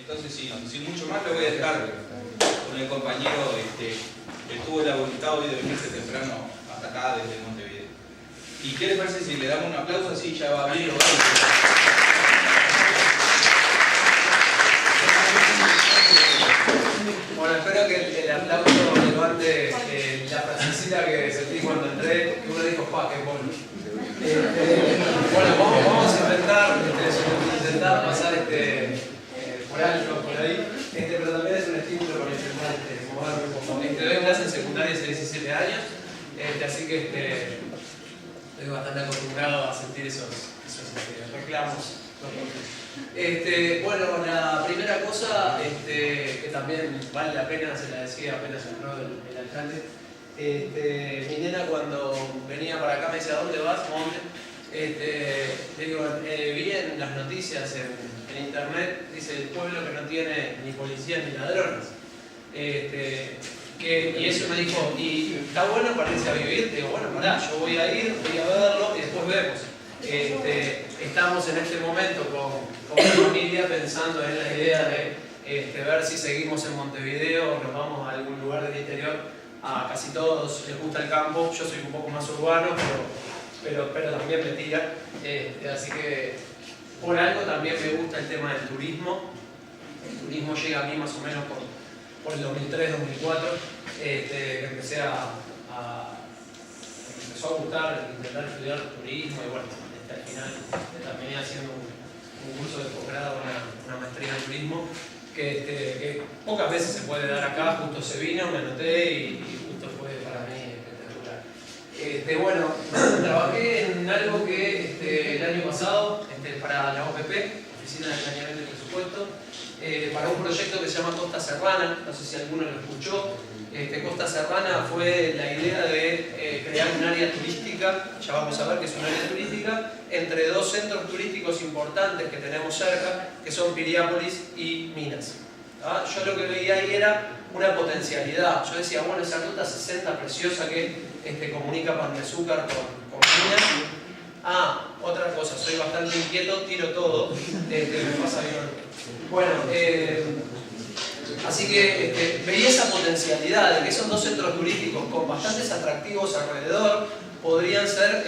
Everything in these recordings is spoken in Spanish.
Entonces, sin mucho más, lo voy a dejar con el compañero que tuvo la voluntad hoy de venirse temprano hasta acá desde Montevideo. ¿Y qué les parece si le damos un aplauso? Así ya va bien. Bueno, espero que el aplauso levante la frasecita que sentí cuando entré, que uno dijo, ¡pa, qué bueno! Bueno, vamos a intentar pasar por alto, por ahí, pero también es un estímulo para intentar moverme un poco. Doy clase en secundaria hace 17 años, así que estoy bastante acostumbrado a sentir esos reclamos. Bueno, la primera cosa que también vale la pena, se la decía apenas entró el alcalde. Mi nena cuando venía para acá me decía, ¿a dónde vas, Monte? Le digo, vi en las noticias en internet, dice el pueblo que no tiene ni policía ni ladrones. Y eso me dijo, ¿y está bueno para irse a vivir? Digo, bueno, pará, yo voy a ir, voy a verlo y después vemos. Estamos en este momento con mi familia pensando en la idea de ver si seguimos en Montevideo o nos vamos a algún lugar del interior. A casi todos les gusta el campo, yo soy un poco más urbano, pero también me tira. Así que por algo también me gusta el tema del turismo. El turismo llega a mí más o menos por el 2003-2004, que empezó a gustar intentar estudiar turismo y bueno, al final terminé haciendo un curso de posgrado, una maestría en turismo, que pocas veces se puede dar acá. Justo se vino, me anoté y justo fue para mí espectacular. Bueno, trabajé en algo que el año pasado, para la OPP, Oficina de Planeamiento y Presupuesto, para un proyecto que se llama Costa Serrana, no sé si alguno lo escuchó. Costa Serrana fue la idea de crear un área turística, ya vamos a ver que es un área turística, entre dos centros turísticos importantes que tenemos cerca, que son Piriápolis y Minas. Yo lo que veía ahí era una potencialidad. Yo decía, bueno, esa ruta 60 preciosa que comunica Pan de Azúcar con Minas. Otra cosa, soy bastante inquieto, tiro todo, me pasa bien. Bueno, así que veía esa potencialidad de que esos dos centros turísticos con bastantes atractivos alrededor podrían ser,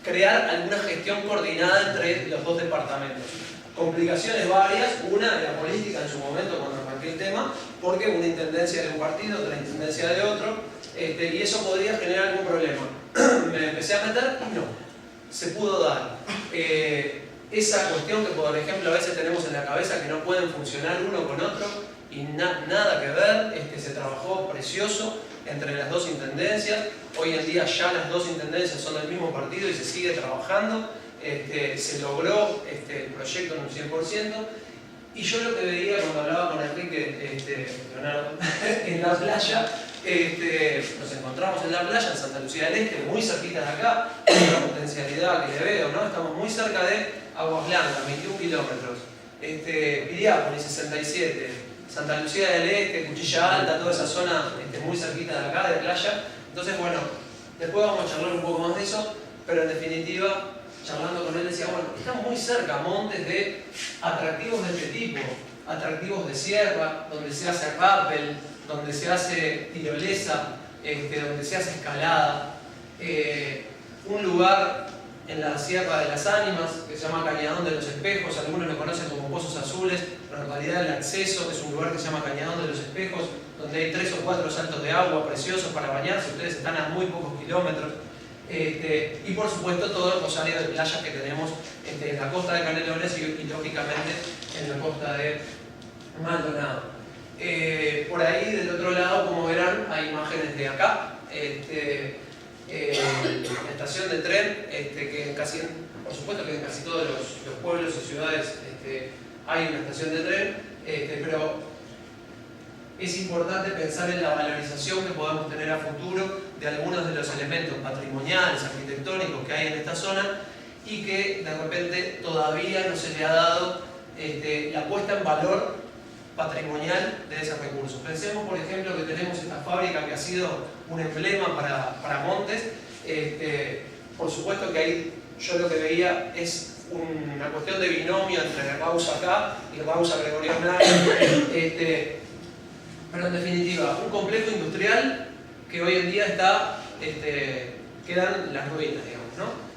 crear alguna gestión coordinada entre los dos departamentos. Complicaciones varias, una de la política en su momento cuando arranqué el tema, porque una intendencia de un partido, otra intendencia de otro, y eso podría generar algún problema. Me empecé a meter y no, se pudo dar. Esa cuestión que por ejemplo a veces tenemos en la cabeza que no pueden funcionar uno con otro y nada que ver, se trabajó precioso entre las dos intendencias. Hoy en día ya las dos intendencias son del mismo partido y se sigue trabajando. Se logró el proyecto en un 100%. Y yo lo que veía cuando hablaba con Enrique, Leonardo, en la playa, nos encontramos en la playa, en Santa Lucía del Este, muy cerquita de acá, la potencialidad que le veo, ¿no? Estamos muy cerca de Aguas Blancas, 21 kilómetros, Piriápolis, 67, Santa Lucía del Este, Cuchilla Alta, toda esa zona muy cerquita de acá, de playa. Entonces, bueno, después vamos a charlar un poco más de eso, pero en definitiva, charlando con él decía, bueno, estamos muy cerca, montes de atractivos de este tipo, atractivos de sierra, donde se hace rappel, donde se hace tirolesa, donde se hace escalada, un lugar en la Sierra de las Ánimas que se llama Cañadón de los Espejos, algunos lo conocen como Pozos Azules, pero en realidad el acceso es un lugar que se llama Cañadón de los Espejos, donde hay 3 o 4 saltos de agua preciosos para bañarse. Ustedes están a muy pocos kilómetros. Y por supuesto todo el rosario de playas que tenemos en la costa de Canelones y lógicamente en la costa de Maldonado. Por ahí del otro lado, como verán, hay imágenes de acá. La estación de tren, que casi, por supuesto que en casi todos los pueblos y ciudades hay una estación de tren, pero es importante pensar en la valorización que podemos tener a futuro de algunos de los elementos patrimoniales, arquitectónicos que hay en esta zona y que de repente todavía no se le ha dado la puesta en valor patrimonial de esos recursos. Pensemos, por ejemplo, que tenemos esta fábrica que ha sido un emblema para Montes. Por supuesto que ahí yo lo que veía es una cuestión de binomio entre Rausa acá y Rausa Gregorio Hernán. Pero en definitiva, un complejo industrial que hoy en día está, quedan las ruinas, digamos, ¿no?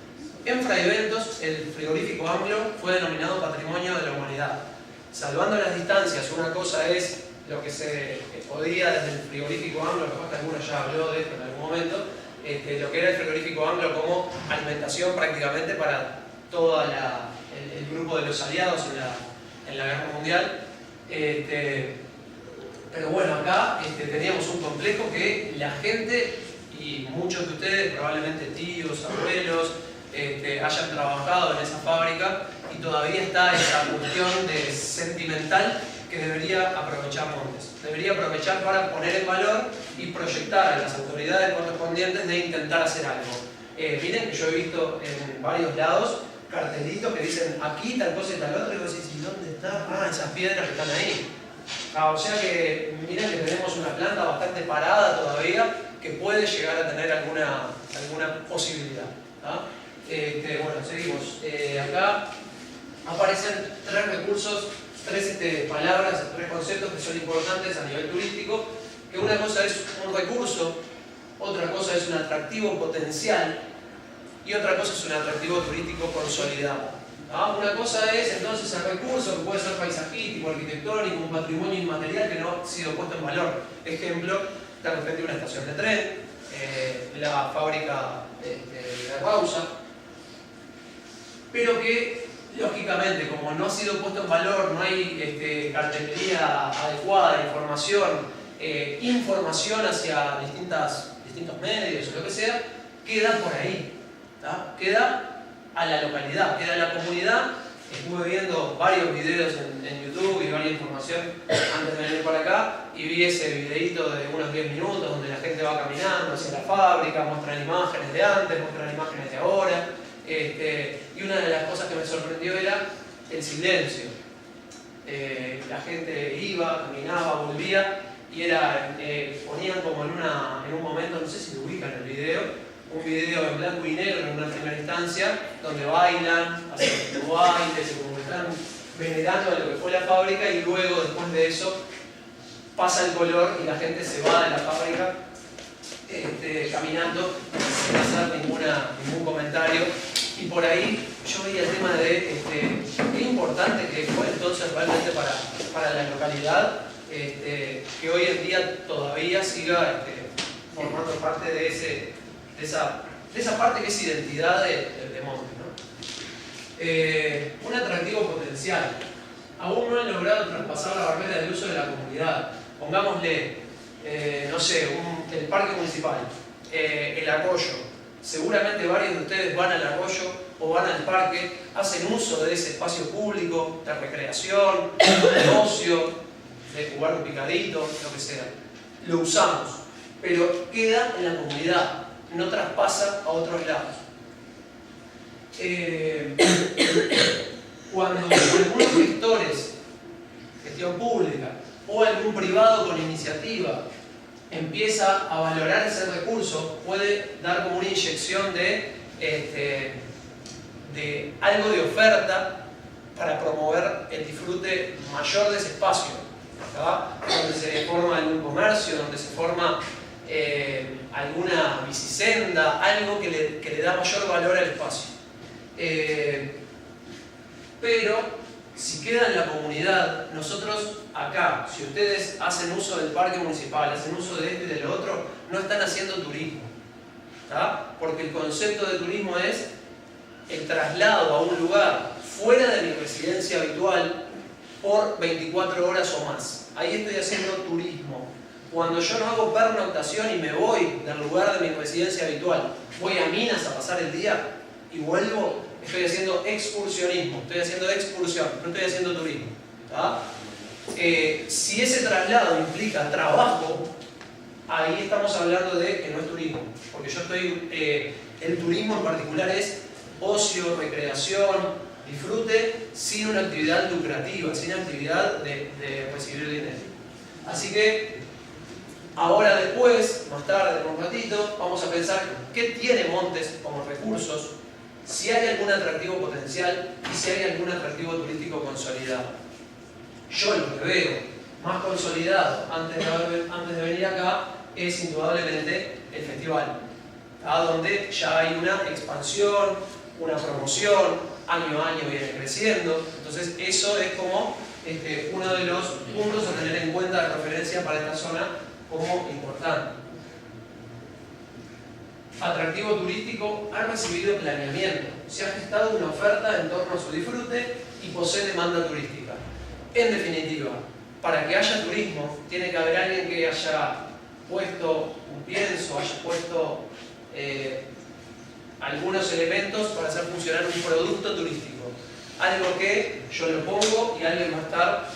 En Fraiventos, el frigorífico Anglo fue denominado Patrimonio de la Humanidad. Salvando las distancias, una cosa es lo que se podía desde el frigorífico Anglo, capaz que alguno ya habló de esto en algún momento, lo que era el frigorífico Anglo como alimentación prácticamente para todo el grupo de los aliados en la Guerra Mundial. Pero bueno, acá teníamos un complejo que la gente, y muchos de ustedes, probablemente tíos, abuelos, hayan trabajado en esa fábrica, y todavía está esa cuestión de sentimental que debería aprovechar Montes. Debería aprovechar para poner en valor y proyectar a las autoridades correspondientes de intentar hacer algo. Miren que yo he visto en varios lados cartelitos que dicen aquí tal cosa y tal otra, y vos decís, ¿y dónde está? Ah, esas piedras que están ahí. O sea que miren que tenemos una planta bastante parada todavía que puede llegar a tener alguna posibilidad. Bueno, seguimos. Acá aparecen tres recursos, tres palabras, tres conceptos que son importantes a nivel turístico, que una cosa es un recurso, otra cosa es un atractivo potencial y otra cosa es un atractivo turístico consolidado. Una cosa es entonces el recurso que puede ser paisajístico, arquitectónico, un patrimonio inmaterial que no ha sido puesto en valor. Ejemplo, de repente una estación de tren, la fábrica de Rausa, pero que lógicamente como no ha sido puesto en valor, no hay cartelería adecuada, información hacia distintos medios o lo que sea, queda por ahí, queda a la localidad, queda a la comunidad. Estuve viendo varios videos en YouTube y varias información antes de venir para acá, y vi ese videito de unos 10 minutos donde la gente va caminando hacia la fábrica, muestran imágenes de antes, muestran imágenes de ahora, y una de las cosas que me sorprendió era el silencio. La gente iba, caminaba, volvía, y ponían como en un momento, no sé si lo ubican el video, un video en blanco y negro en una primera instancia, donde bailan, hacen bailes, como que están venerando a lo que fue la fábrica, y luego, después de eso, pasa el color y la gente se va de la fábrica caminando sin hacer ningún comentario. Y por ahí yo veía el tema de qué importante que fue entonces realmente para la localidad, que hoy en día todavía siga formando parte de esa parte que es identidad de Montes, ¿no? Un atractivo potencial. Aún no han logrado traspasar la barrera del uso de la comunidad. Pongámosle, no sé, el parque municipal, el arroyo. Seguramente varios de ustedes van al arroyo o van al parque, hacen uso de ese espacio público, de recreación, de ocio, de jugar un picadito, lo que sea. Lo usamos, pero queda en la comunidad, no traspasa a otros lados. Cuando algunos gestores, gestión pública, o algún privado con iniciativa empieza a valorar ese recurso, puede dar como una inyección de algo de oferta para promover el disfrute mayor de ese espacio, ¿verdad? Donde se forma algún comercio, donde se forma alguna bicicenda, algo que le da mayor valor al espacio. Pero si queda en la comunidad, nosotros acá, si ustedes hacen uso del parque municipal, hacen uso de esto y de lo otro, no están haciendo turismo, ¿tá? Porque el concepto de turismo es el traslado a un lugar fuera de mi residencia habitual por 24 horas o más. Ahí estoy haciendo turismo. Cuando yo no hago pernoctación y me voy del lugar de mi residencia habitual, voy a Minas a pasar el día y vuelvo, estoy haciendo excursionismo, estoy haciendo excursión, no estoy haciendo turismo, ¿tá? Si ese traslado implica trabajo, ahí estamos hablando de que no es turismo, porque yo estoy, el turismo en particular es ocio, recreación, disfrute, sin una actividad lucrativa, sin actividad de recibir dinero. Así que ahora después, más tarde, en un ratito, vamos a pensar qué tiene Montes como recursos si hay algún atractivo potencial y si hay algún atractivo turístico consolidado. Yo lo que veo más consolidado antes de venir acá es indudablemente el festival, donde ya hay una expansión, una promoción, año a año viene creciendo. Entonces eso es como uno de los puntos a tener en cuenta de referencia para esta zona como importante. Atractivo turístico ha recibido planeamiento, se ha gestado una oferta en torno a su disfrute y posee demanda turística. En definitiva, para que haya turismo, tiene que haber alguien que haya puesto un pienso, haya puesto algunos elementos para hacer funcionar un producto turístico. Algo que yo lo pongo y alguien va a estar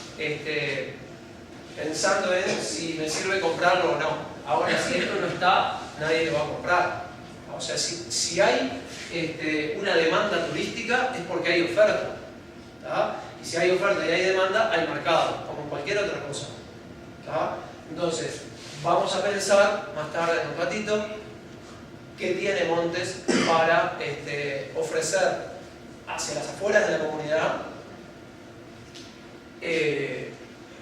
pensando en si me sirve comprarlo o no. Ahora, si esto no está, nadie lo va a comprar. O sea, si hay una demanda turística es porque hay oferta. Y si hay oferta y hay demanda, hay mercado, como cualquier otra cosa. Entonces, vamos a pensar más tarde en un ratito qué tiene Montes para ofrecer hacia las afueras de la comunidad, qué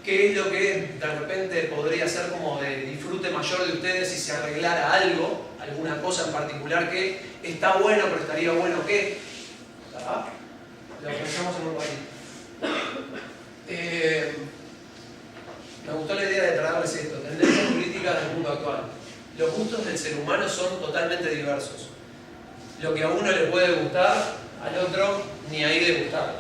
es lo que de repente podría ser como de disfrute mayor de ustedes si se arreglara algo, alguna cosa en particular que está bueno, pero estaría bueno que. Lo pensamos en un ratito. Me gustó la idea de traerles esto, tendencias políticas del mundo actual. Los gustos del ser humano son totalmente diversos. Lo que a uno le puede gustar, al otro ni ahí de gustar.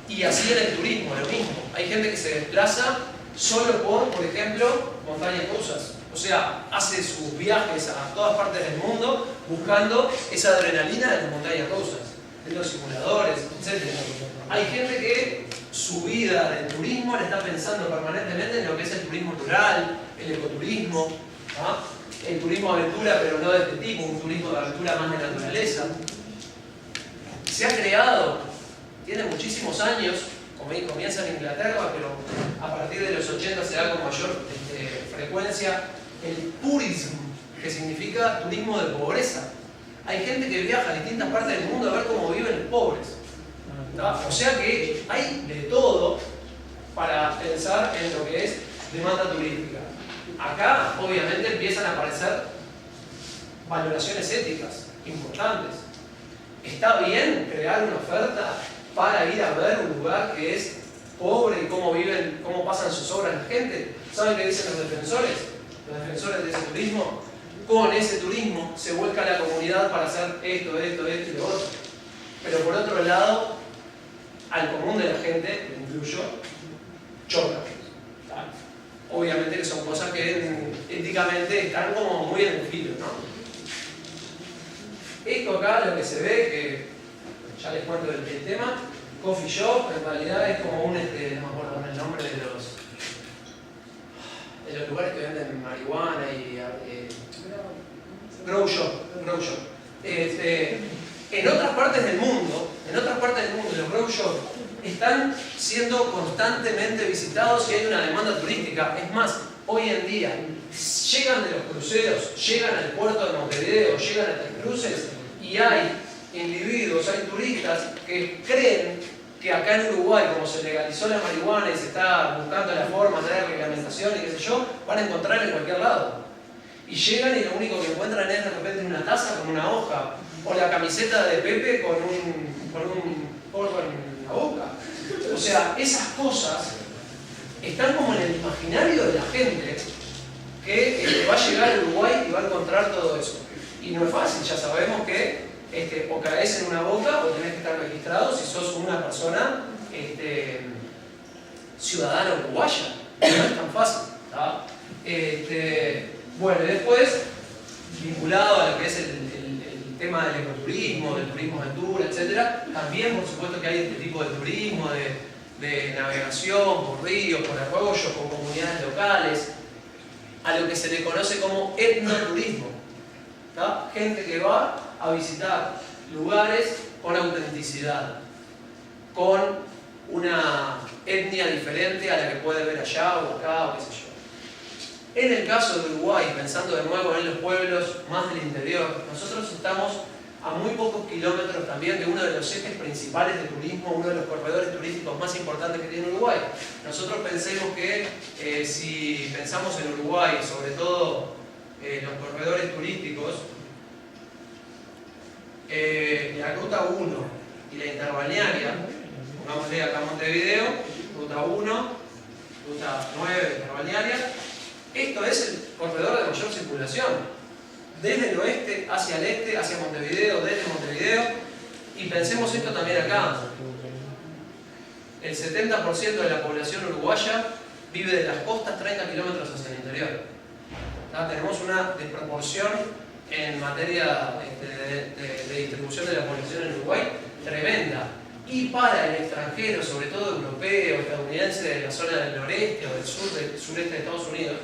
Y así en el turismo, lo mismo. Hay gente que se desplaza solo por ejemplo, montañas rusas. O sea, hace sus viajes a todas partes del mundo buscando esa adrenalina de las montañas rusas, de los simuladores, etc. Hay gente que su vida de turismo la está pensando permanentemente en lo que es el turismo rural, el ecoturismo, el turismo aventura, pero no de este tipo, un turismo de aventura más de naturaleza. Se ha creado, tiene muchísimos años, comienza en Inglaterra, pero a partir de los 80 se da con mayor frecuencia el tourism, que significa turismo de pobreza. Hay gente que viaja a distintas partes del mundo a ver cómo viven los pobres. O sea que hay de todo para pensar en lo que es demanda turística. Acá, obviamente, empiezan a aparecer valoraciones éticas importantes. ¿Está bien crear una oferta para ir a ver un lugar que es pobre y cómo viven, cómo pasan sus obras la gente? ¿Saben qué dicen los defensores? Los defensores de ese turismo. Con ese turismo se vuelca la comunidad para hacer esto y lo otro. Pero por otro lado, al común de la gente, lo incluyo, choca. Obviamente que son cosas que éticamente están como muy en el filo, ¿no? Esto acá lo que se ve, que ya les cuento el tema, coffee shop, en realidad es como un, no me acuerdo el nombre de los lugares que venden marihuana y grow shop. En otras partes del mundo, los grow shop están siendo constantemente visitados y hay una demanda turística. Es más, hoy en día llegan de los cruceros, llegan al puerto de Montevideo, llegan a Tres Cruces y hay individuos, hay turistas que creen que acá en Uruguay, como se legalizó la marihuana y se está buscando la forma de la reglamentación y qué sé yo, van a encontrar en cualquier lado. Y llegan y lo único que encuentran es de repente una taza con una hoja, o la camiseta de Pepe con un porro en la boca. O sea, esas cosas están como en el imaginario de la gente que va a llegar a Uruguay y va a encontrar todo eso. Y no es fácil, ya sabemos que o caes en una boca o tenés que estar registrado si sos una persona ciudadana uruguaya. No es tan fácil. Bueno, y después, vinculado a lo que es el tema del ecoturismo, del turismo aventura, etc., también por supuesto que hay este tipo de turismo, de navegación por ríos, por arroyos, con comunidades locales, a lo que se le conoce como etnoturismo. Gente que va a visitar lugares con autenticidad, con una etnia diferente a la que puede ver allá o acá o qué sé yo. En el caso de Uruguay, pensando de nuevo en los pueblos más del interior, nosotros estamos a muy pocos kilómetros también de uno de los ejes principales de turismo, uno de los corredores turísticos más importantes que tiene Uruguay. Nosotros pensemos que si pensamos en Uruguay, sobre todo los corredores turísticos, la ruta 1 y la interbalnearia, pongámosle acá Montevideo, ruta 1, ruta 9 interbalnearia, esto es el corredor de mayor circulación. Desde el oeste hacia el este, hacia Montevideo, desde Montevideo, y pensemos esto también acá. El 70% de la población uruguaya vive de las costas 30 kilómetros hacia el interior. Tenemos una desproporción en materia de distribución de la población en Uruguay tremenda. Y para el extranjero, sobre todo europeo, estadounidense de la zona del noreste o del sureste de Estados Unidos,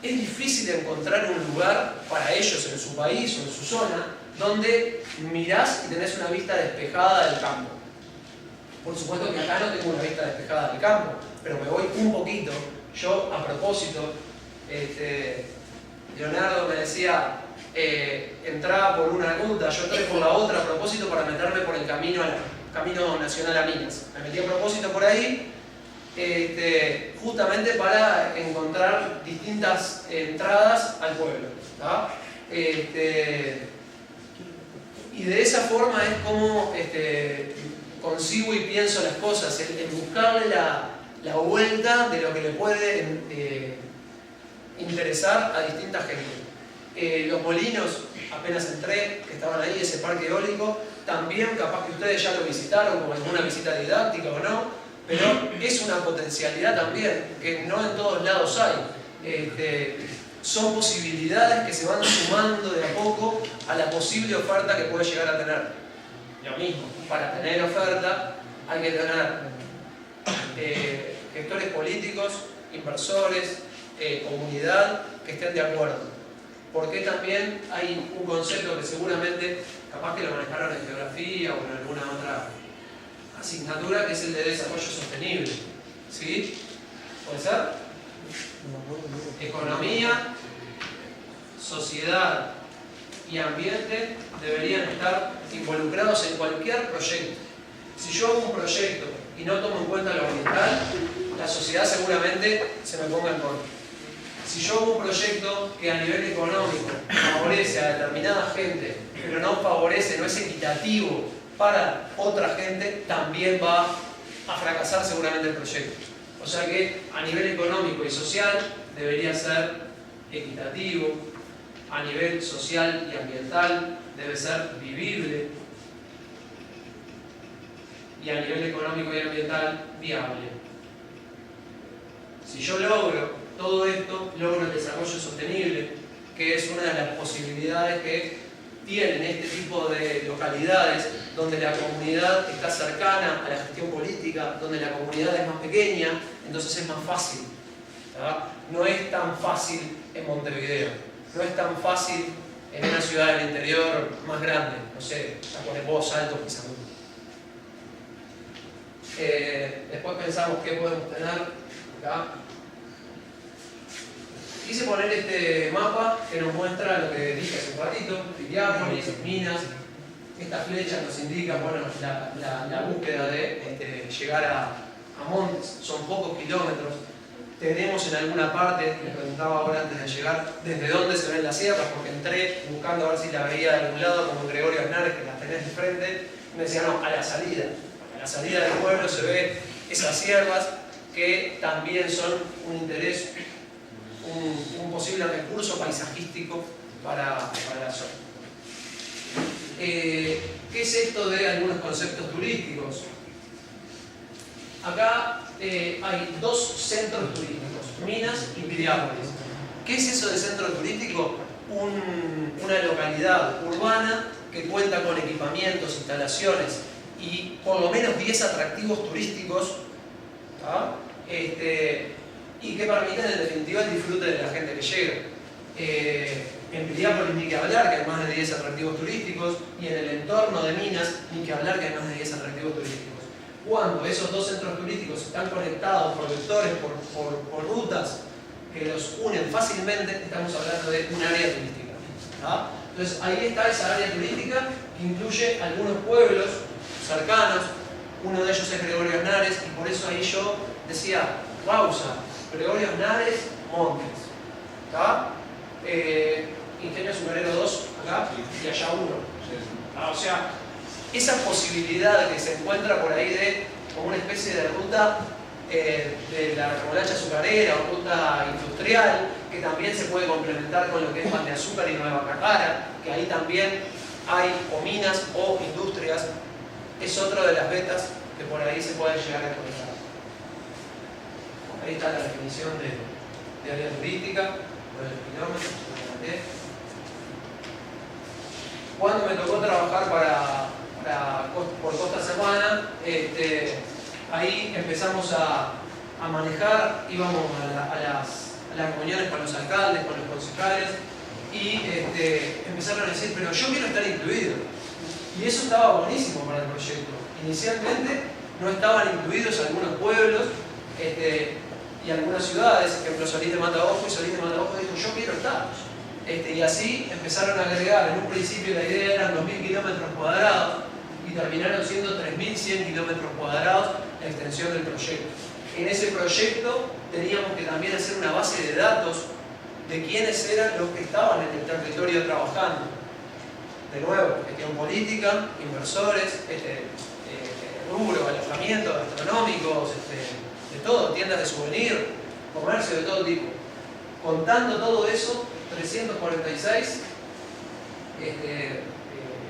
es difícil encontrar un lugar para ellos en su país o en su zona donde mirás y tenés una vista despejada del campo. Por supuesto que acá no tengo una vista despejada del campo, pero me voy un poquito. Yo, a propósito, Leonardo me decía, entraba por una ruta, yo entré por la otra a propósito para meterme por el camino nacional a Minas. Me metí a propósito por ahí, justamente para encontrar distintas entradas al pueblo. Y de esa forma es como concibo y pienso las cosas, en buscarle la vuelta de lo que le puede interesar a distinta gente. Los molinos, apenas entré, que estaban ahí, ese parque eólico, también capaz que ustedes ya lo visitaron como alguna visita didáctica o no, pero es una potencialidad también, que no en todos lados hay. Son posibilidades que se van sumando de a poco a la posible oferta que puede llegar a tener. Lo mismo, para tener oferta hay que tener gestores políticos, inversores, comunidad que estén de acuerdo. Porque también hay un concepto que seguramente, capaz que lo manejaron en geografía o en alguna otra asignatura, que es el de desarrollo sostenible. ¿Sí? ¿Puede ser? Economía, sociedad y ambiente deberían estar involucrados en cualquier proyecto. Si yo hago un proyecto y no tomo en cuenta lo ambiental, la sociedad seguramente se me ponga en contra. Si yo hago un proyecto que a nivel económico favorece a determinada gente, pero no favorece, no es equitativo para otra gente, también va a fracasar seguramente el proyecto. O sea que a nivel económico y social debería ser equitativo, a nivel social y ambiental debe ser vivible, y a nivel económico y ambiental viable. Si yo logro todo esto, logro el desarrollo sostenible, que es una de las posibilidades que tienen este tipo de localidades, donde la comunidad está cercana a la gestión política, donde la comunidad es más pequeña, entonces es más fácil. ¿Verdad? No es tan fácil en Montevideo, no es tan fácil en una ciudad del interior más grande, no sé, Tacuarembó, Salto, Pizarro. Después pensamos qué podemos tener acá. Quise poner este mapa que nos muestra lo que dije hace un ratito, Piriápolis, Minas. Estas flechas nos indican, bueno, la búsqueda de llegar a Montes. Son pocos kilómetros. Tenemos en alguna parte, les preguntaba ahora antes de llegar, desde dónde se ven las sierras, porque entré buscando a ver si la veía de algún lado, como Gregorio Hernández, que las tenés de frente, y me decía, no, a la salida. A la salida del pueblo se ve esas sierras que también son un interés, un posible recurso paisajístico para la zona. ¿Qué es esto de algunos conceptos turísticos? Acá hay dos centros turísticos, Minas y Piriápolis. ¿Qué es eso de centro turístico? Una localidad urbana que cuenta con equipamientos, instalaciones y por lo menos 10 atractivos turísticos, y que permiten en definitiva el disfrute de la gente que llega. En Piriápolis ni que hablar, que hay más de 10 atractivos turísticos, y en el entorno de Minas ni que hablar, que hay más de 10 atractivos turísticos. Cuando esos dos centros turísticos están conectados por vectores, por rutas que los unen fácilmente, estamos hablando de un área turística. Entonces ahí está esa área turística que incluye algunos pueblos cercanos, uno de ellos es Gregorio Aznares, y por eso ahí yo decía, pausa, Gregorio Aznares, Montes. ¿Está? Ingenio Azucarero 2 acá y allá 1. O sea, esa posibilidad que se encuentra por ahí de como una especie de ruta de la remolacha azucarera o ruta industrial, que también se puede complementar con lo que es Pan de Azúcar y Nueva Carrara, que ahí también hay o minas o industrias, es otra de las vetas que por ahí se puede llegar a encontrar. Ahí está la definición de área turística, de los kilómetros. Cuando me tocó trabajar por Costa Serrana, ahí empezamos a manejar, íbamos a las reuniones con los alcaldes, con los concejales, y empezaron a decir, pero yo quiero estar incluido. Y eso estaba buenísimo para el proyecto. Inicialmente no estaban incluidos algunos pueblos y algunas ciudades, por ejemplo Solís de Mataojo, y Solís de Mataojo dijo, yo quiero estar. Y así empezaron a agregar, en un principio la idea eran 2.000 kilómetros cuadrados y terminaron siendo 3.100 kilómetros cuadrados la extensión del proyecto. En ese proyecto teníamos que también hacer una base de datos de quiénes eran los que estaban en el territorio trabajando. De nuevo, gestión política, inversores, rubro, alojamientos gastronómicos, de todo, tiendas de souvenir, comercio de todo tipo. Contando todo eso, 346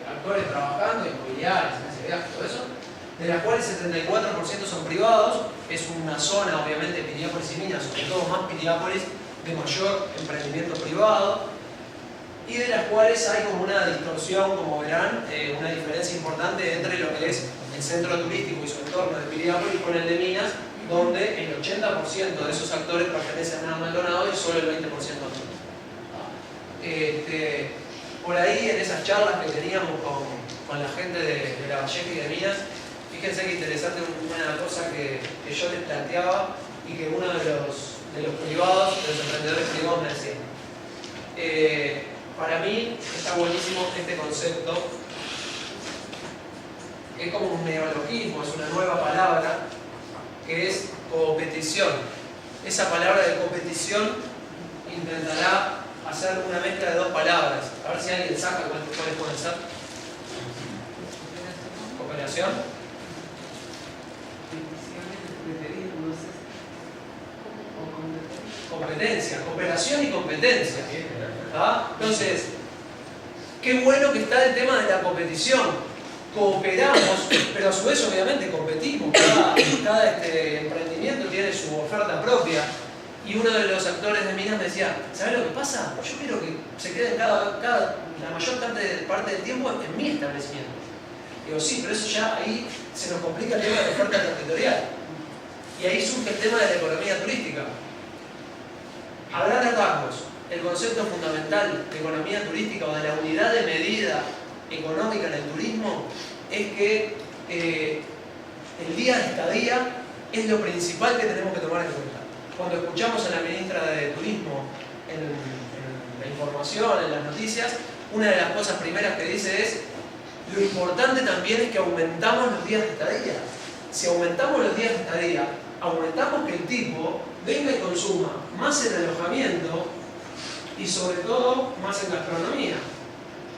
actores trabajando, inmobiliarios, todo eso, de las cuales 74% son privados, es una zona, obviamente, Piriápolis y Minas, sobre todo más Piriápolis, de mayor emprendimiento privado, y de las cuales hay como una distorsión, como verán, una diferencia importante entre lo que es el centro turístico y su entorno de Piriápolis con el de Minas, donde el 80% de esos actores pertenecen a Maldonado y solo el 20% no. Por ahí, en esas charlas que teníamos con la gente de La Valleja y de Minas, fíjense que interesante una cosa que yo les planteaba y que uno de los privados, de los emprendedores privados me decía. Para mí está buenísimo este concepto, que es como un neologismo, es una nueva palabra, que es competición. Esa palabra de competición intentará hacer una mezcla de dos palabras. A ver si alguien saca cuáles pueden ser. Cooperación. Competencia, cooperación y competencia. ¿Ah? Entonces, qué bueno que está el tema de la competición. Cooperamos, pero a su vez obviamente competimos. Cada emprendimiento tiene su oferta propia. Y uno de los actores de Minas me decía, ¿sabes lo que pasa? Yo quiero que se queden la mayor parte del tiempo en mi establecimiento. Digo, sí, pero eso ya ahí se nos complica el tema de la oferta territorial. Y ahí surge el tema de la economía turística. A grandes rasgos, el concepto fundamental de economía turística o de la unidad de medida económica en el turismo es que el día de estadía es lo principal que tenemos que tomar en cuenta. Cuando escuchamos a la ministra de Turismo en la información, en las noticias, una de las cosas primeras que dice es lo importante también es que aumentamos los días de estadía. Si aumentamos los días de estadía, aumentamos que el tipo venga y consuma más en alojamiento y sobre todo más en gastronomía.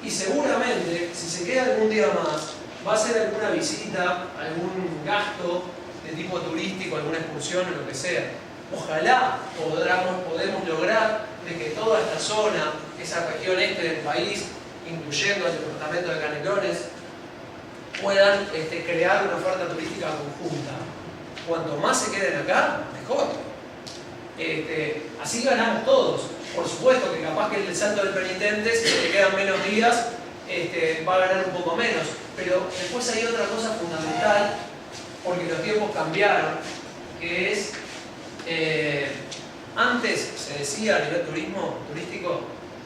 Y seguramente, si se queda algún día más, va a ser alguna visita, algún gasto de tipo turístico, alguna excursión o lo que sea. Ojalá podemos lograr de que toda esta zona, esa región este del país, incluyendo el departamento de Canelones, puedan crear una oferta turística conjunta. Cuanto más se queden acá, mejor. Así ganamos todos. Por supuesto que capaz que el salto del penitente, si le quedan menos días, va a ganar un poco menos. Pero después hay otra cosa fundamental, porque los tiempos cambiaron, que es, antes se decía a nivel turístico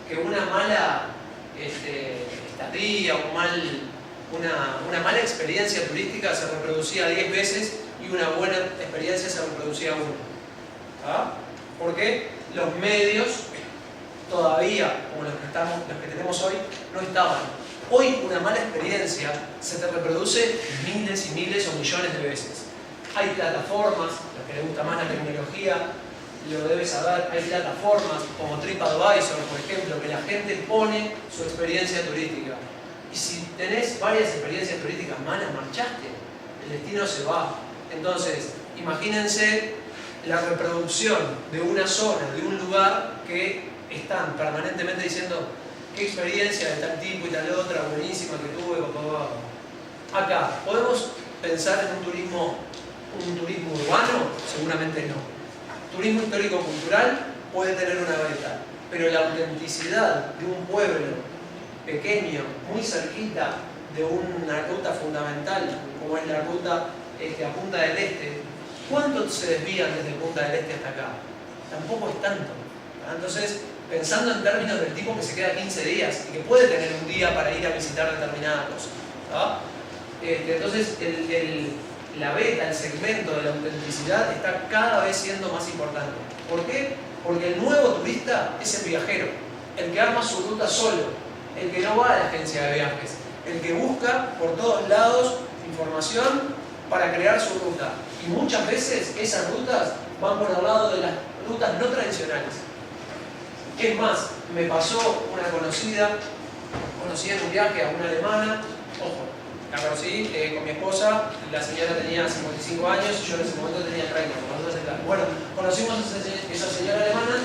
que una mala estadía, una mala experiencia turística se reproducía 10 veces y una buena experiencia se reproducía 1. ¿Ah? Porque los medios todavía, como los que tenemos hoy, no estaban. Hoy una mala experiencia se te reproduce miles y miles o millones de veces. Hay plataformas, los que les gusta más la tecnología, lo debes saber, hay plataformas como TripAdvisor, por ejemplo, que la gente pone su experiencia turística. Y si tenés varias experiencias turísticas malas, marchaste, el destino se va. Entonces, imagínense la reproducción de una zona, de un lugar que están permanentemente diciendo qué experiencia de tal tipo y tal otra, buenísima que tuve, acá, ¿podemos pensar en un turismo urbano? Seguramente no. Turismo histórico-cultural puede tener una beta, pero la autenticidad de un pueblo pequeño, muy cerquita de una ruta fundamental, como es la ruta a Punta del Este, ¿cuánto se desvían desde Punta del Este hasta acá? Tampoco es tanto. Entonces, pensando en términos del tipo que se queda 15 días y que puede tener un día para ir a visitar determinadas cosas. Entonces, la beta, el segmento de la autenticidad está cada vez siendo más importante. ¿Por qué? Porque el nuevo turista es el viajero, el que arma su ruta solo, el que no va a la agencia de viajes, el que busca por todos lados información para crear su ruta. Y muchas veces esas rutas van por el lado de las rutas no tradicionales. Es más, me pasó una conocida, conocí en un viaje a una alemana, ojo, la conocí con mi esposa, la señora tenía 55 años y yo en ese momento tenía 30. Bueno, conocimos a esa señora alemana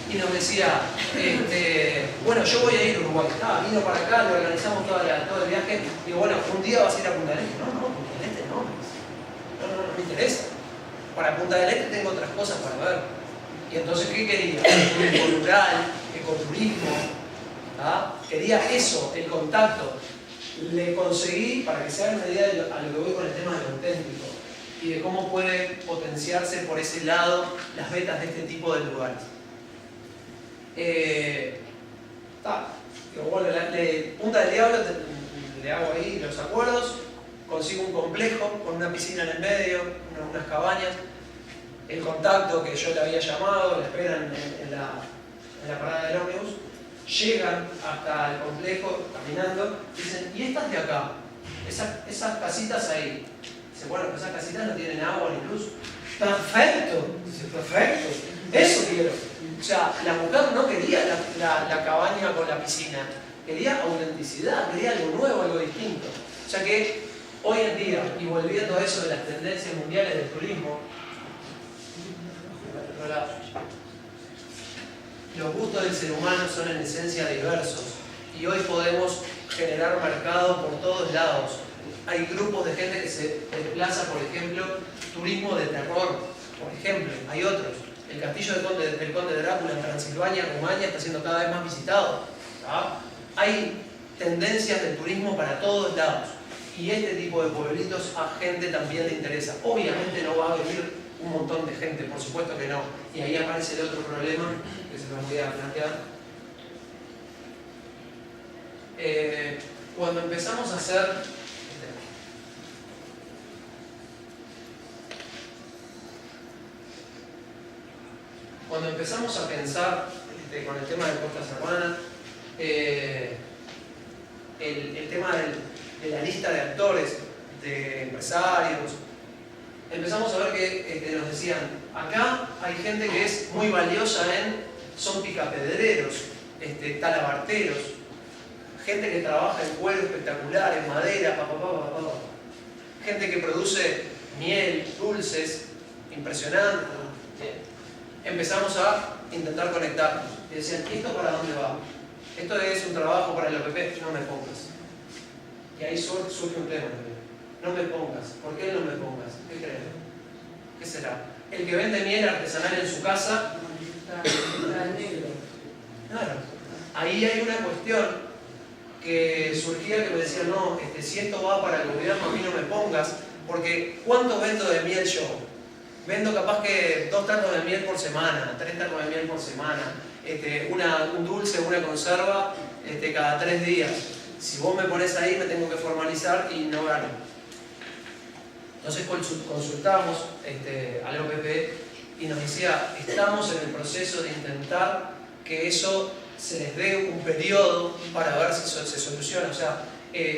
y nos decía, bueno, yo voy a ir a Uruguay. Vino para acá, le organizamos todo el viaje. Digo, bueno, un día vas a ir a Punta del Este. No, Punta del Este no me interesa. Para Punta del Este tengo otras cosas para ver. Y entonces, ¿qué quería? Turismo rural, ecoturismo. Quería eso, el contacto. Le conseguí, para que se hagan una idea de a lo que voy con el tema del auténtico y de cómo puede potenciarse por ese lado las betas de este tipo de lugares. Punta del Diablo, le hago ahí los acuerdos, consigo un complejo con una piscina en el medio, unas cabañas, el contacto que yo le había llamado, le esperan en la parada del ómnibus, llegan hasta el complejo caminando, dicen, ¿y estas de acá? Esas casitas ahí. Dice, bueno, pues esas casitas no tienen agua ni luz. Perfecto, dice, perfecto, eso quiero. O sea, la mujer no quería la cabaña con la piscina, quería autenticidad, quería algo nuevo, algo distinto. O sea que hoy en día, y volviendo a eso de las tendencias mundiales del turismo, los gustos del ser humano son en esencia diversos y hoy podemos generar mercado por todos lados. Hay grupos de gente que se desplaza, por ejemplo, turismo de terror, por ejemplo, hay otros. El castillo del Conde Drácula en Transilvania, Rumania, está siendo cada vez más visitado. Hay tendencias de turismo para todos lados y este tipo de pueblitos a gente también le interesa. Obviamente no va a venir un montón de gente, por supuesto que no. Y ahí aparece el otro problema que se los voy a plantear. Cuando empezamos a hacer cuando empezamos a pensar con el tema de Costa Serrana, el tema de la lista de actores, de empresarios, empezamos a ver que nos decían, acá hay gente que es muy valiosa son picapedreros, talabarteros, gente que trabaja en cuero espectacular, en madera, gente que produce miel, dulces, impresionante. Empezamos a intentar conectarnos y decían, ¿y esto para dónde va? Esto es un trabajo para el OPP, no me pongas. Y ahí surge un tema también. No me pongas. ¿Por qué no me pongas? ¿Qué crees? ¿Qué será? El que vende miel artesanal en su casa. Claro. Ahí hay una cuestión que surgía que me decían, no, si esto va para el gobierno, a mí no me pongas, porque ¿cuánto vendo de miel yo? Vendo capaz que 2 tarros de miel por semana, 3 tarros de miel por semana, un dulce, una conserva cada 3 días. Si vos me pones ahí me tengo que formalizar y no gano. Entonces consultamos al OPP y nos decía, estamos en el proceso de intentar que eso se les dé un periodo para ver si se soluciona. O sea,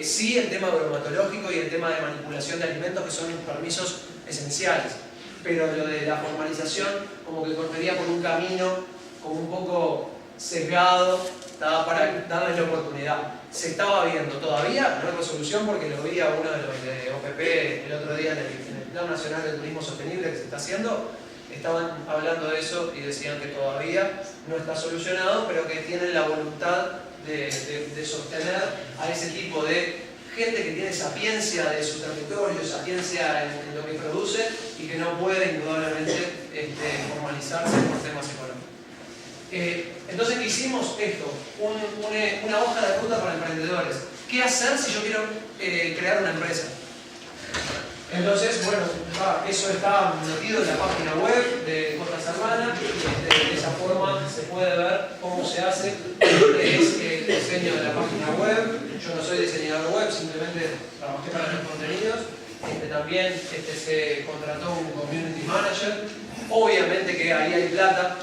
sí el tema bromatológico y el tema de manipulación de alimentos, que son permisos esenciales, pero lo de la formalización como que correría por un camino como un poco sesgado, para darles la oportunidad. Se estaba viendo, todavía no hay resolución, porque lo vi a uno de los de OPP el otro día en el Plan Nacional de Turismo Sostenible que se está haciendo. Estaban hablando de eso y decían que todavía no está solucionado, pero que tienen la voluntad de sostener a ese tipo de gente que tiene sapiencia de su territorio, sapiencia en lo que produce y que no puede indudablemente formalizarse por temas económicos. Entonces, ¿qué hicimos? Esto, una hoja de ruta para emprendedores. ¿Qué hacer si yo quiero crear una empresa? Entonces, bueno, eso está metido en la página web de Costa Serrana. De esa forma se puede ver cómo se hace. Es el diseño de la página web. Yo no soy diseñador web, simplemente trabajé para los contenidos. También se contrató un community manager. Obviamente que ahí hay plata,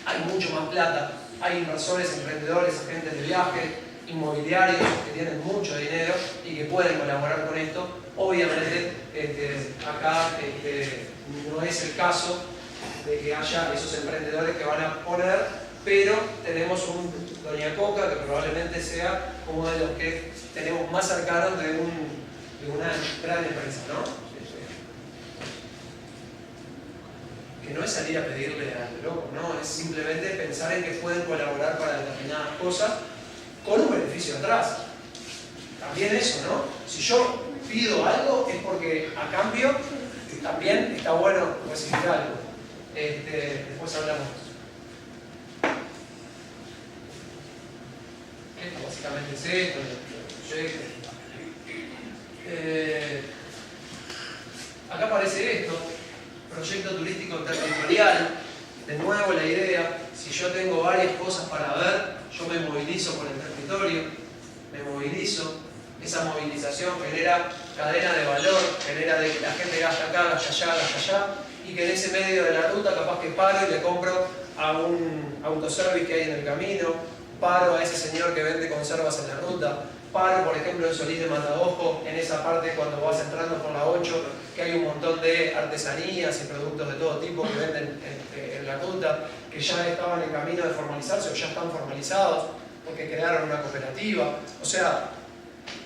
hay mucho más plata. Hay inversores, emprendedores, agentes de viaje, inmobiliarios que tienen mucho dinero y que pueden colaborar con esto. Obviamente, acá no es el caso de que haya esos emprendedores que van a poner, pero tenemos un Doña Coca que probablemente sea uno de los que tenemos más cercanos de una gran empresa, ¿no? Que no es salir a pedirle al loco, ¿no? Es simplemente pensar en que pueden colaborar para determinadas cosas con un beneficio atrás. También eso, ¿no? Si yo pido algo es porque a cambio también está bueno recibir algo. Después hablamos de eso. Esto básicamente es esto, acá aparece esto, proyecto turístico territorial. De nuevo la idea, si yo tengo varias cosas para ver, yo me movilizo por el territorio, me movilizo. Esa movilización genera cadena de valor, genera de que la gente gasta acá, gasta allá, y que en ese medio de la ruta capaz que paro y le compro a un autoservice que hay en el camino, paro a ese señor que vende conservas en la ruta, paro por ejemplo en Solís de Mataojo, en esa parte cuando vas entrando por la 8, que hay un montón de artesanías y productos de todo tipo que venden en la ruta, que ya estaban en camino de formalizarse o ya están formalizados, porque crearon una cooperativa. O sea,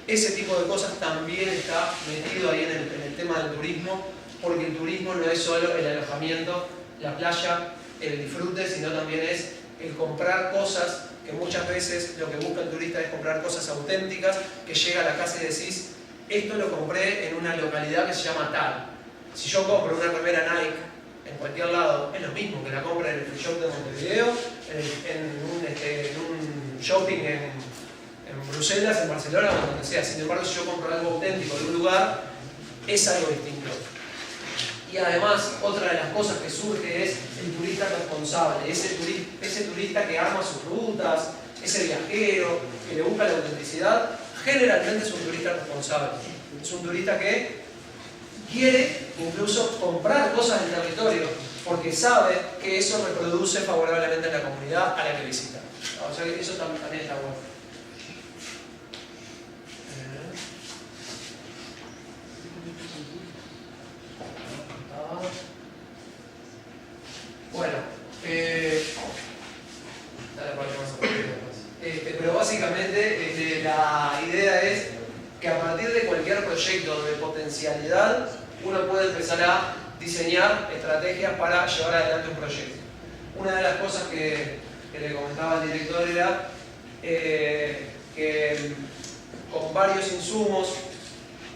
ese tipo de cosas también está metido ahí en el tema del turismo, porque el turismo no es solo el alojamiento, la playa, el disfrute, sino también es el comprar cosas, que muchas veces lo que busca el turista es comprar cosas auténticas, que llega a la casa y decís, esto lo compré en una localidad que se llama tal. Si yo compro una remera Nike en cualquier lado, es lo mismo que la compra en el free shop de Montevideo, en un shopping en Bruselas, en Barcelona o donde sea. Sin embargo, si yo compro algo auténtico de un lugar, es algo distinto. Y además, otra de las cosas que surge es el turista responsable, ese turista que arma sus rutas, ese viajero que le busca la autenticidad, generalmente es un turista responsable. Es un turista que quiere incluso comprar cosas del territorio, porque sabe que eso reproduce favorablemente en la comunidad a la que visita. O sea que eso también está bueno. Bueno, pero básicamente la idea es que a partir de cualquier proyecto de potencialidad uno puede empezar a diseñar estrategias para llevar adelante un proyecto. Una de las cosas que le comentaba al director era que con varios insumos,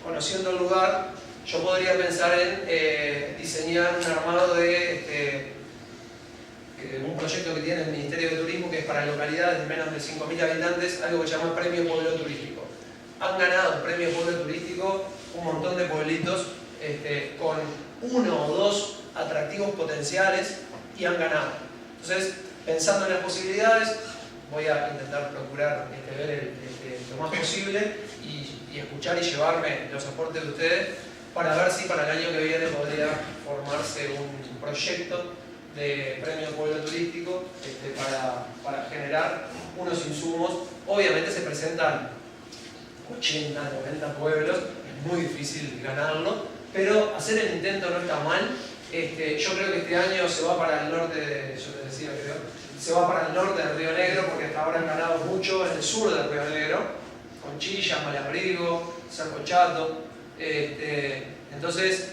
conociendo el lugar, yo podría pensar en diseñar un armado de un proyecto que tiene el Ministerio de Turismo, que es para localidades de menos de 5.000 habitantes, algo que se llama Premio Pueblo Turístico. Han ganado Premio Pueblo Turístico un montón de pueblitos con 1 o 2 atractivos potenciales y han ganado. Entonces, pensando en las posibilidades, voy a intentar procurar ver lo más posible y escuchar y llevarme los aportes de ustedes para ver si para el año que viene podría formarse un proyecto de Premio Pueblo Turístico para generar unos insumos. Obviamente se presentan 80, 90 pueblos, es muy difícil ganarlo, pero hacer el intento no está mal. Yo creo que este año se va para el norte, yo les decía, se va para el norte del Río Negro, porque hasta ahora han ganado mucho en el sur del Río Negro, Conchillas, Malabrigo, Cerro Chato. Entonces,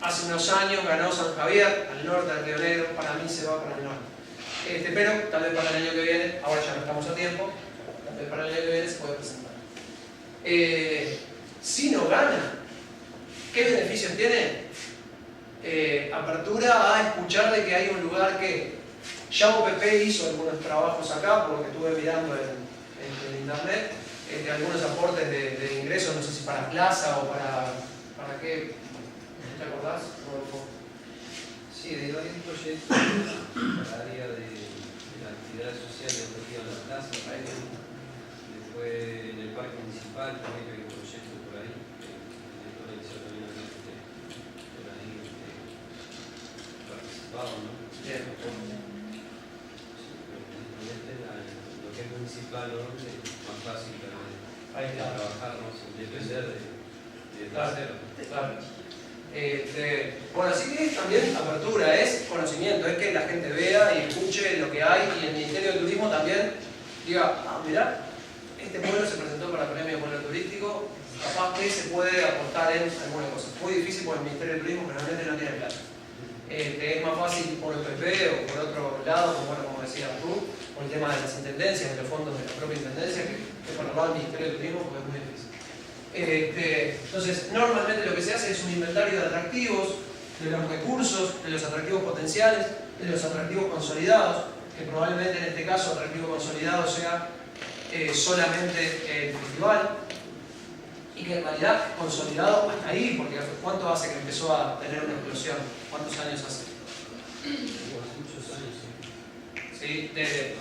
hace unos años ganó San Javier, al norte del Río Negro, para mí se va para el norte. Pero tal vez para el año que viene, ahora ya no estamos a tiempo, tal vez para el año que viene se puede presentar. Si no gana, ¿qué beneficios tiene? Apertura a escuchar de que hay un lugar que ya OPP hizo algunos trabajos acá, por lo que estuve mirando en internet, algunos aportes de ingresos, no sé si para plaza o para qué, ¿te acordás? Sí, hay varios proyectos para el área de la actividad social y educativa en la plaza, después en el parque municipal también hay un proyecto por ahí, por ahí participado, ¿no? Bien. Lo que es municipal, ¿no? Es más fácil Ahí está. trabajar, ¿no? Sin depender de terceros. Claro. Bueno, así que también apertura, es conocimiento, es que la gente vea y escuche lo que hay, y el Ministerio de Turismo también diga, mirá, este pueblo se presentó para el Premio Pueblo Turístico, capaz que se puede aportar en alguna cosa. Muy difícil porque el Ministerio de Turismo generalmente no tiene plata. Es más fácil por OPP o por otro lado, como decías tú, por el tema de las intendencias, de los fondos de la propia intendencia, que por el lado del Ministerio de Turismo, porque es muy difícil. Entonces, normalmente lo que se hace es un inventario de atractivos, de los recursos, de los atractivos potenciales, de los atractivos consolidados, que probablemente en este caso atractivo consolidado sea solamente el festival, y que en realidad consolidado hasta ahí, porque ¿cuánto hace que empezó a tener una explosión? ¿Cuántos años hace? Muchos años, sí. ¿Sí? Desde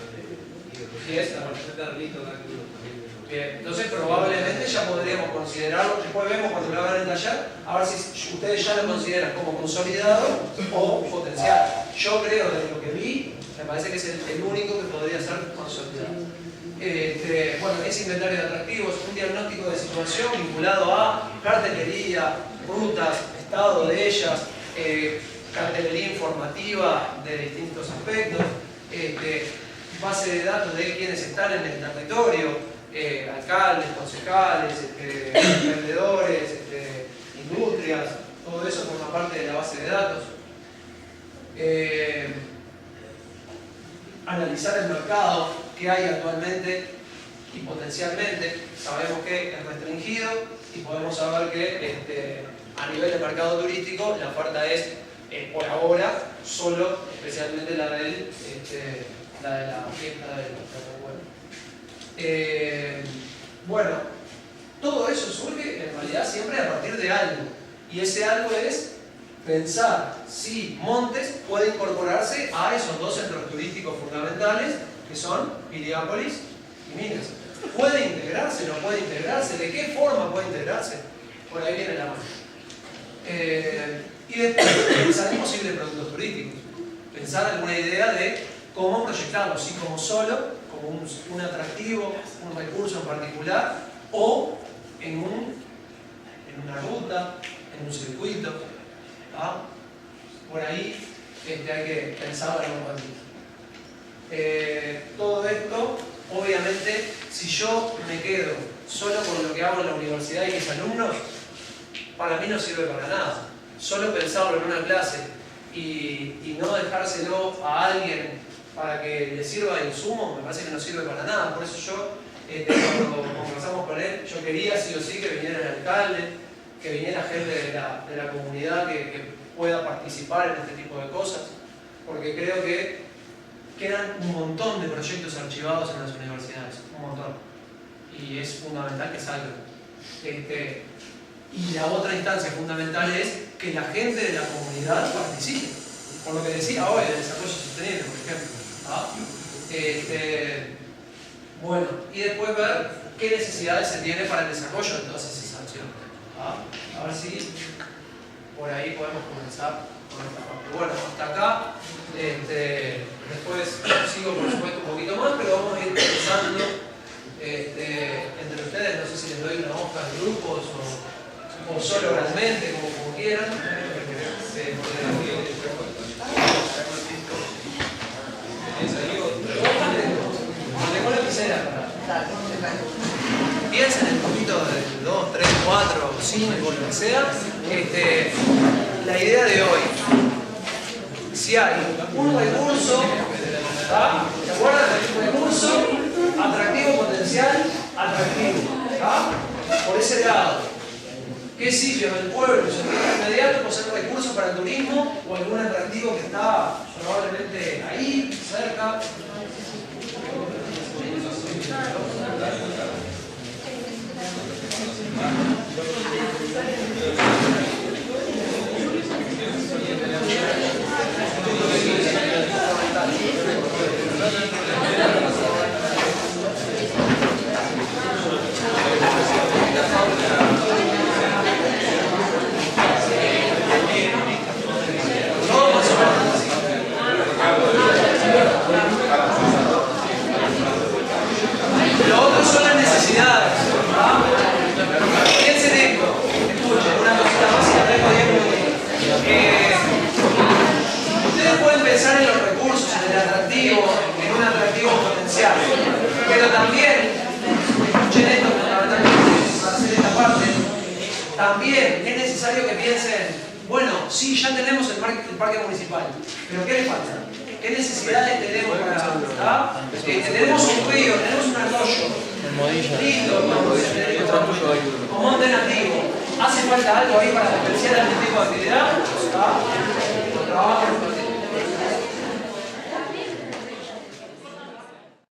Bien, entonces probablemente ya podríamos considerarlo, después vemos cuando lo hagan en el taller, a ver si ustedes ya lo consideran como consolidado o potencial. Yo creo, de lo que vi, me parece que es el único que podría ser consolidado. Bueno, ese inventario de atractivos, un diagnóstico de situación vinculado a cartelería, rutas, estado de ellas, cartelería informativa de distintos aspectos, base de datos de quienes están en el territorio, alcaldes, concejales, vendedores, industrias, todo eso forma parte de la base de datos. Analizar el mercado que hay actualmente y potencialmente. Sabemos que es restringido y podemos saber que a nivel de mercado turístico la oferta es por ahora solo, especialmente la de la fiesta del bueno, todo eso surge en realidad siempre a partir de algo, y ese algo es pensar si Montes puede incorporarse a esos dos centros turísticos fundamentales que son Piriápolis y Minas. ¿Puede integrarse? ¿No puede integrarse? ¿De qué forma puede integrarse? Por ahí viene la mano. Y después pensar en posibles productos turísticos, pensar alguna idea de cómo proyectarlo, si como solo, como un atractivo, un recurso en particular, o en una ruta, en un circuito. ¿Ah? Por ahí hay que pensar en un ratito. Todo esto, obviamente, si yo me quedo solo con lo que hago en la universidad y mis alumnos, para mí no sirve para nada. Solo pensarlo en una clase y no dejárselo a alguien para que le sirva de insumo, me parece que no sirve para nada. Por eso yo, cuando conversamos con él, yo quería sí o sí que viniera el alcalde, que viniera gente de la comunidad que pueda participar en este tipo de cosas, porque creo que quedan un montón de proyectos archivados en las universidades, un montón, y es fundamental que salgan. Y la otra instancia fundamental es que la gente de la comunidad participe, por lo que decía hoy del desarrollo sostenible, por ejemplo. ¿Ah? Bueno, y después ver qué necesidades se tiene para el desarrollo de todas esas acciones. ¿Ah? A ver si por ahí podemos comenzar con esta parte. Bueno, hasta acá, después sigo por supuesto un poquito más, pero vamos a ir pensando entre ustedes, no sé si les doy una hoja de grupos o solo oralmente, como quieran. Con lapicera. Piensen en un poquito de 2, 3, 4, 5, lo que sea. La idea de hoy, si hay un recurso, ¿tá? ¿Se acuerdan del recurso? Atractivo, potencial, atractivo. ¿Tá? Por ese lado, ¿qué sitio del pueblo se encuentra inmediato posee recursos para el turismo o algún atractivo que está probablemente ahí, cerca? Lo otro son las necesidades. ¿Ah? Piensen esto. Escuchen, una cosita más y la tengo 10 minutos. Ustedes pueden pensar en los recursos, en el atractivo, en un atractivo potencial. Pero también, escuchen esto fundamentalmente para hacer esta parte, también es necesario que piensen, bueno, sí, ya tenemos el parque municipal, pero ¿qué le falta? ¿Qué necesidades tenemos para...? Tenemos un río, tenemos un arroyo. Lindo, con monte nativo. ¿Hace falta algo ahí para potenciar algún tipo de actividad? Los trabajos